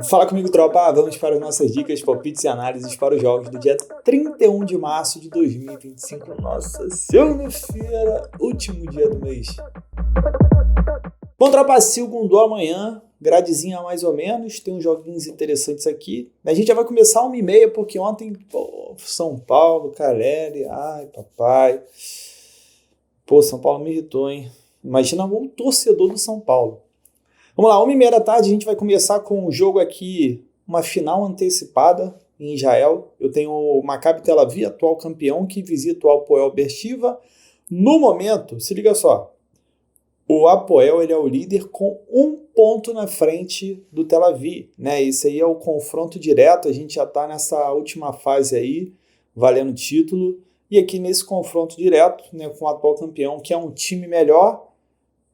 Fala comigo, tropa. Vamos para as nossas dicas, palpites e análises para os jogos do dia 31 de março de 2025. Nossa segunda-feira, último dia do mês. Bom, tropa, segundo amanhã, gradezinha mais ou menos. Tem uns joguinhos interessantes aqui. A gente já vai começar 1h30, porque ontem, São Paulo, Caleri, ai papai. São Paulo me irritou, hein? Imagina um torcedor do São Paulo. Vamos lá, 1h30 da tarde a gente vai começar com um jogo aqui, uma final antecipada em Israel. Eu tenho o Maccabi Tel Aviv, atual campeão, que visita o Hapoel Beersheva. No momento, se liga só, o Hapoel ele é o líder com 1 ponto na frente do Tel Aviv, né? Esse aí é o confronto direto, a gente já está nessa última fase aí, valendo título. E aqui nesse confronto direto, né, com o atual campeão, que é um time melhor,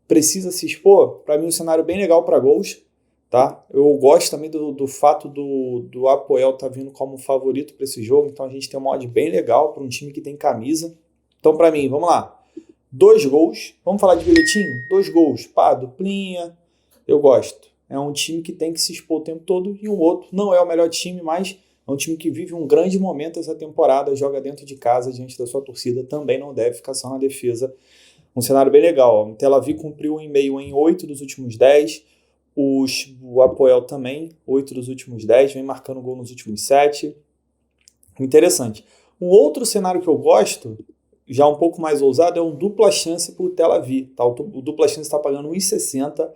precisa se expor. Para mim, um cenário bem legal para gols, tá? Eu gosto também do fato do Hapoel estar vindo como favorito para esse jogo, então a gente tem uma odd bem legal para um time que tem camisa. Então, para mim, vamos lá. 2 gols. Vamos falar de bilhetinho? 2 gols. Pá, duplinha. Eu gosto. É um time que tem que se expor o tempo todo e um outro. Não é o melhor time, mas é um time que vive um grande momento essa temporada, joga dentro de casa, diante da sua torcida, também não deve ficar só na defesa. Um cenário bem legal. O Tel Aviv cumpriu 1,5 em 8 dos últimos 10. O Hapoel também, 8 dos últimos 10. Vem marcando gol nos últimos 7. Interessante. Um outro cenário que eu gosto, já um pouco mais ousado, é um dupla chance para o Tel Aviv. Tá? O dupla chance está pagando 1,60.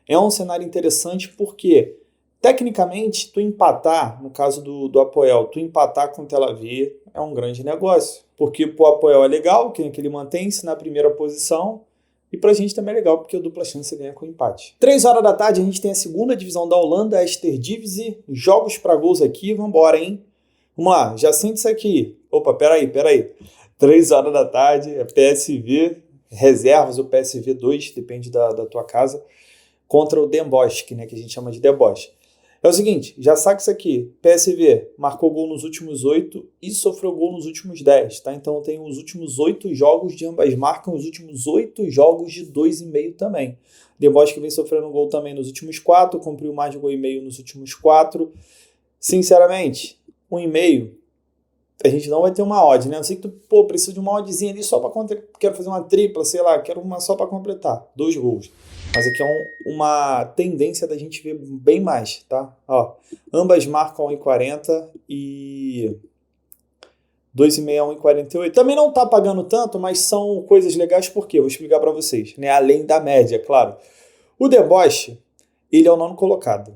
É um cenário interessante porque, tecnicamente, tu empatar, no caso do Hapoel, tu empatar com o Tel Aviv é um grande negócio. Porque pro Hapoel é legal, que ele mantém-se na primeira posição, e pra gente também é legal, porque o dupla chance ganha com empate. 3 horas da tarde a gente tem a segunda divisão da Holanda, a Eredivisie, jogos para gols aqui, vambora, hein? Vamos lá, já sente isso aqui. Opa, peraí. 3 horas da tarde, é PSV, reservas, o PSV 2, depende da tua casa, contra o Den Bosch, né, que a gente chama de Den Bosch. É o seguinte, já saca isso aqui, PSV marcou gol nos últimos 8 e sofreu gol nos últimos 10, tá? Então tem os últimos 8 jogos de ambas marcam, os últimos 8 jogos de 2,5 também. Den Bosch que vem sofrendo gol também nos últimos 4, cumpriu mais de gol e meio nos últimos 4. Sinceramente, 1,5, a gente não vai ter uma odd, né? Eu sei que tu, precisa de uma oddzinha ali só para quero fazer uma tripla, sei lá, quero uma só para completar, 2 gols. Mas aqui é uma tendência da gente ver bem mais, tá? Ó, ambas marcam 1,40 e 2,5 a 1,48. Também não tá pagando tanto, mas são coisas legais porque eu vou explicar para vocês, né? Além da média, claro. O Den Bosch, ele é o 9º colocado.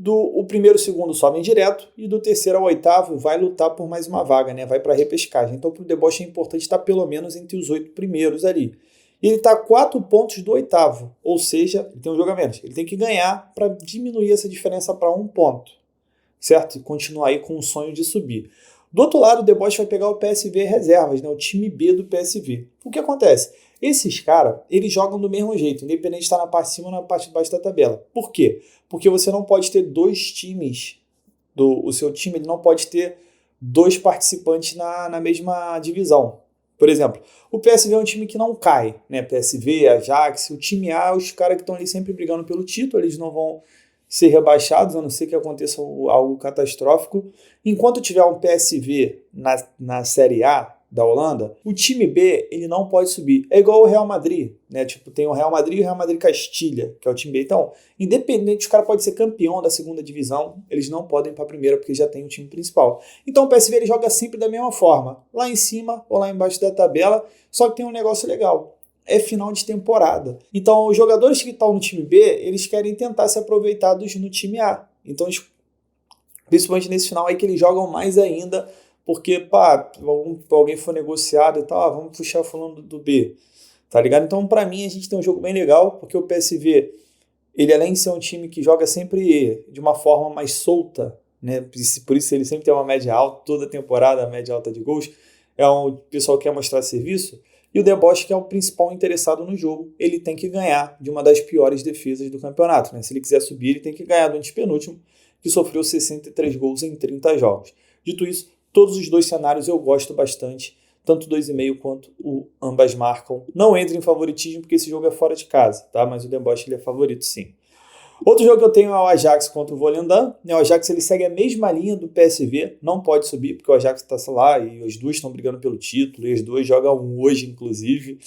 O primeiro e o segundo sobem direto e do terceiro ao 8º vai lutar por mais uma vaga, né? Vai para repescagem. Então, para o Den Bosch é importante estar pelo menos entre os 8 primeiros ali. E ele está a 4 pontos do 8º, ou seja, ele tem um jogo a menos. Ele tem que ganhar para diminuir essa diferença para 1 ponto, certo? E continuar aí com o sonho de subir. Do outro lado, o Den Bosch vai pegar o PSV reservas, né? O time B do PSV. O que acontece? Esses caras, eles jogam do mesmo jeito, independente de estar na parte de cima ou na parte de baixo da tabela. Por quê? Porque você não pode ter 2 times, o seu time ele não pode ter 2 participantes na mesma divisão. Por exemplo, o PSV é um time que não cai, né? PSV, Ajax, o time A, os caras que estão ali sempre brigando pelo título, eles não vão ser rebaixados, a não ser que aconteça algo catastrófico. Enquanto tiver um PSV na Série A da Holanda, o time B ele não pode subir. É igual o Real Madrid, né? Tipo, tem o Real Madrid e o Real Madrid Castilha, que é o time B. Então, independente, os caras podem ser campeão da segunda divisão, eles não podem ir para a primeira, porque já tem o time principal. Então o PSV ele joga sempre da mesma forma, lá em cima ou lá embaixo da tabela, só que tem um negócio legal. É final de temporada. Então, os jogadores que estão no time B, eles querem tentar se aproveitar no time A. Então, principalmente nesse final aí que eles jogam mais ainda, porque, alguém for negociado e tal, vamos puxar falando do B, tá ligado? Então, para mim, a gente tem um jogo bem legal, porque o PSV, ele além de ser um time que joga sempre de uma forma mais solta, né? Por isso ele sempre tem uma média alta, toda temporada a média alta de gols, é um pessoal que quer mostrar serviço, e o Den Bosch, que é o principal interessado no jogo, ele tem que ganhar de uma das piores defesas do campeonato, né? Se ele quiser subir, ele tem que ganhar do antepenúltimo, que sofreu 63 gols em 30 jogos. Dito isso, todos os 2 cenários eu gosto bastante, tanto 2,5 quanto o ambas marcam. Não entra em favoritismo porque esse jogo é fora de casa, tá? Mas o Den Bosch ele é favorito sim. Outro jogo que eu tenho é o Ajax contra o Volendam. O Ajax ele segue a mesma linha do PSV, não pode subir, porque o Ajax está lá e as duas estão brigando pelo título, e as duas jogam hoje, inclusive.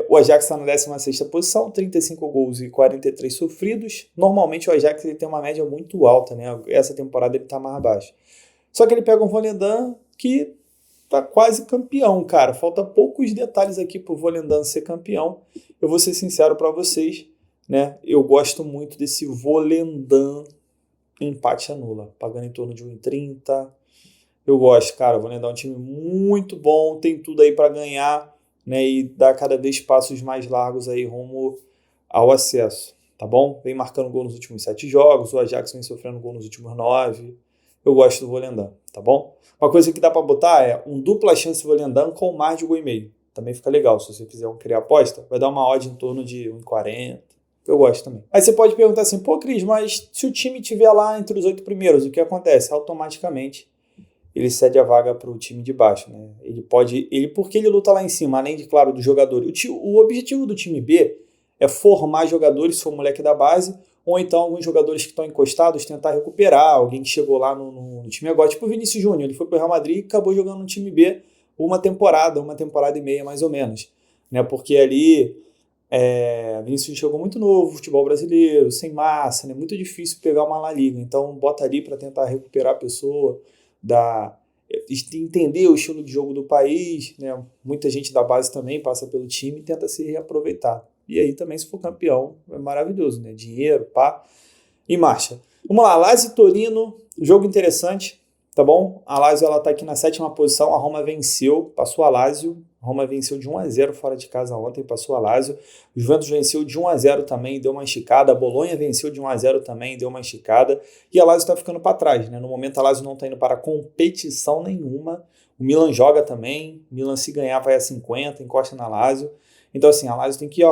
O Ajax está na 16ª posição, 35 gols e 43 sofridos. Normalmente o Ajax ele tem uma média muito alta, né? Essa temporada ele está mais abaixo. Só que ele pega um Volendam que tá quase campeão, cara. Falta poucos detalhes aqui pro Volendam ser campeão. Eu vou ser sincero para vocês, né? Eu gosto muito desse Volendam empate anula, pagando em torno de 1,30. Eu gosto, cara. O Volendam é um time muito bom, tem tudo aí para ganhar, né? E dá cada vez passos mais largos aí rumo ao acesso, tá bom? Vem marcando gol nos últimos 7 jogos, o Ajax vem sofrendo gol nos últimos 9. Eu gosto do Volendam, tá bom? Uma coisa que dá para botar é um dupla chance Volendam com mais de 1,5. Também fica legal. Se você quiser criar aposta, vai dar uma odd em torno de 1,40. Eu gosto também. Aí você pode perguntar assim, pô, Cris, mas se o time estiver lá entre os 8 primeiros, o que acontece? Automaticamente ele cede a vaga para o time de baixo, né? Porque ele luta lá em cima, além de, claro, do jogador. O objetivo do time B é formar jogadores, se for moleque da base, ou então alguns jogadores que estão encostados tentar recuperar, alguém que chegou lá no time agora, tipo o Vinícius Júnior, ele foi para o Real Madrid e acabou jogando no time B uma temporada e meia mais ou menos, né? Porque ali Vinícius chegou muito novo, futebol brasileiro, sem massa, né? Muito difícil pegar uma La Liga, então bota ali para tentar recuperar a pessoa, entender o estilo de jogo do país, né? Muita gente da base também passa pelo time e tenta se reaproveitar. E aí também, se for campeão, é maravilhoso, né? Dinheiro, pá, e marcha. Vamos lá, Lazio e Torino, jogo interessante, tá bom? A Lazio, ela tá aqui na 7ª posição, a Roma venceu, passou a Lazio, a Roma venceu de 1-0 fora de casa ontem, passou a Lazio, o Juventus venceu de 1-0 também, deu uma esticada, a Bolonha venceu de 1-0 também, deu uma esticada, e a Lazio tá ficando para trás, né? No momento a Lazio não tá indo para competição nenhuma, o Milan joga também, o Milan se ganhar vai a 50, encosta na Lazio. Então, assim, a Lazio tem que,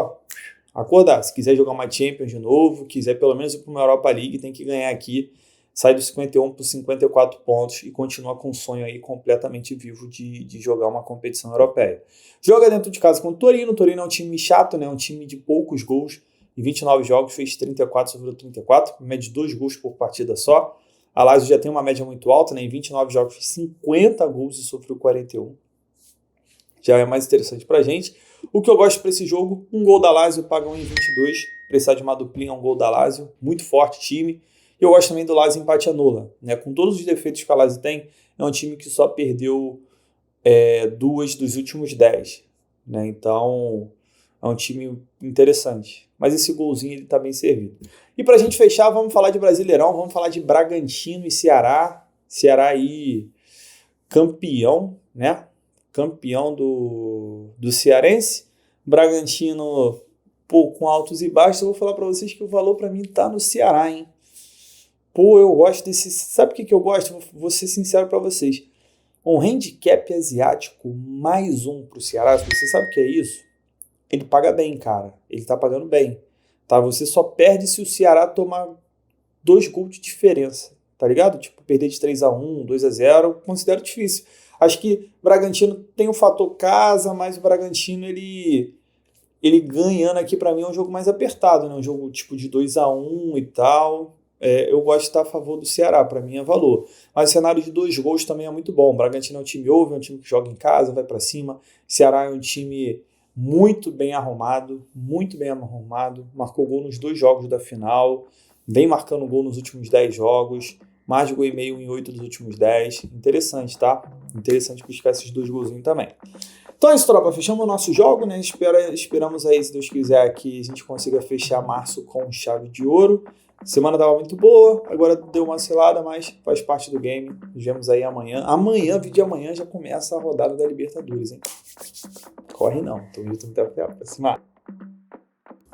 acordar. Se quiser jogar uma Champions de novo, quiser pelo menos ir para uma Europa League, tem que ganhar aqui, sai dos 51 para os 54 pontos e continua com o sonho aí completamente vivo de jogar uma competição europeia. Joga dentro de casa com o Torino. O Torino é um time chato, né? Um time de poucos gols. Em 29 jogos, fez 34, sofreu 34, média de 2 gols por partida só. A Lazio já tem uma média muito alta, né? Em 29 jogos, fez 50 gols e sofreu 41. Já é mais interessante pra gente. O que eu gosto para esse jogo, um gol da Lazio, paga 1,22. Precisar de uma duplinha, um gol da Lazio. Muito forte time. E eu gosto também do Lazio empate anula, né? Com todos os defeitos que a Lazio tem, é um time que só perdeu 2 dos últimos 10. Né? Então, é um time interessante. Mas esse golzinho ele tá bem servido. E pra gente fechar, vamos falar de Brasileirão. Vamos falar de Bragantino e Ceará. Ceará aí campeão, né? Campeão do Cearense, Bragantino com altos e baixos. Eu vou falar para vocês que o valor para mim tá no Ceará, hein? Pô, eu gosto desse... Sabe o que eu gosto? Vou ser sincero para vocês. Um handicap asiático mais 1 pro Ceará, você sabe o que é isso? Ele paga bem, cara. Ele tá pagando bem. Tá? Você só perde se o Ceará tomar 2 gols de diferença, tá ligado? Tipo, perder de 3-1, 2-0, considero difícil. Acho que o Bragantino tem o fator casa, mas o Bragantino, ele ganhando aqui, para mim, é um jogo mais apertado, né? Um jogo tipo de 2-1 e tal. Eu gosto de estar a favor do Ceará, para mim é valor. Mas o cenário de 2 gols também é muito bom. O Bragantino é um time ouve, é um time que joga em casa, vai para cima. O Ceará é um time muito bem arrumado, marcou gol nos 2 jogos da final, vem marcando gol nos últimos 10 jogos, mais de gol e meio em 8 dos últimos 10. Interessante, tá? Interessante buscar esses 2 golzinhos também. Então é isso, tropa. Fechamos o nosso jogo, né? Esperamos aí, se Deus quiser, que a gente consiga fechar março com chave de ouro. Semana estava muito boa, agora deu uma selada, mas faz parte do game. Nos vemos aí amanhã. Vídeo de amanhã, já começa a rodada da Libertadores, hein? Corre não, tô muito pra cima.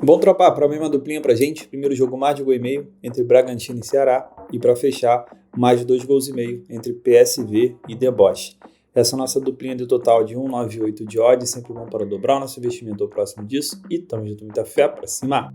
Bom, tropa, para a mesma duplinha pra gente. Primeiro jogo, mais de gol e meio entre Bragantino e Ceará. E para fechar, mais de 2 gols e meio entre PSV e Deboche. Essa é a nossa duplinha de total de 1,98 de odd. Sempre bom para dobrar o nosso investimento ao próximo disso. E tamo junto, muita fé pra cima.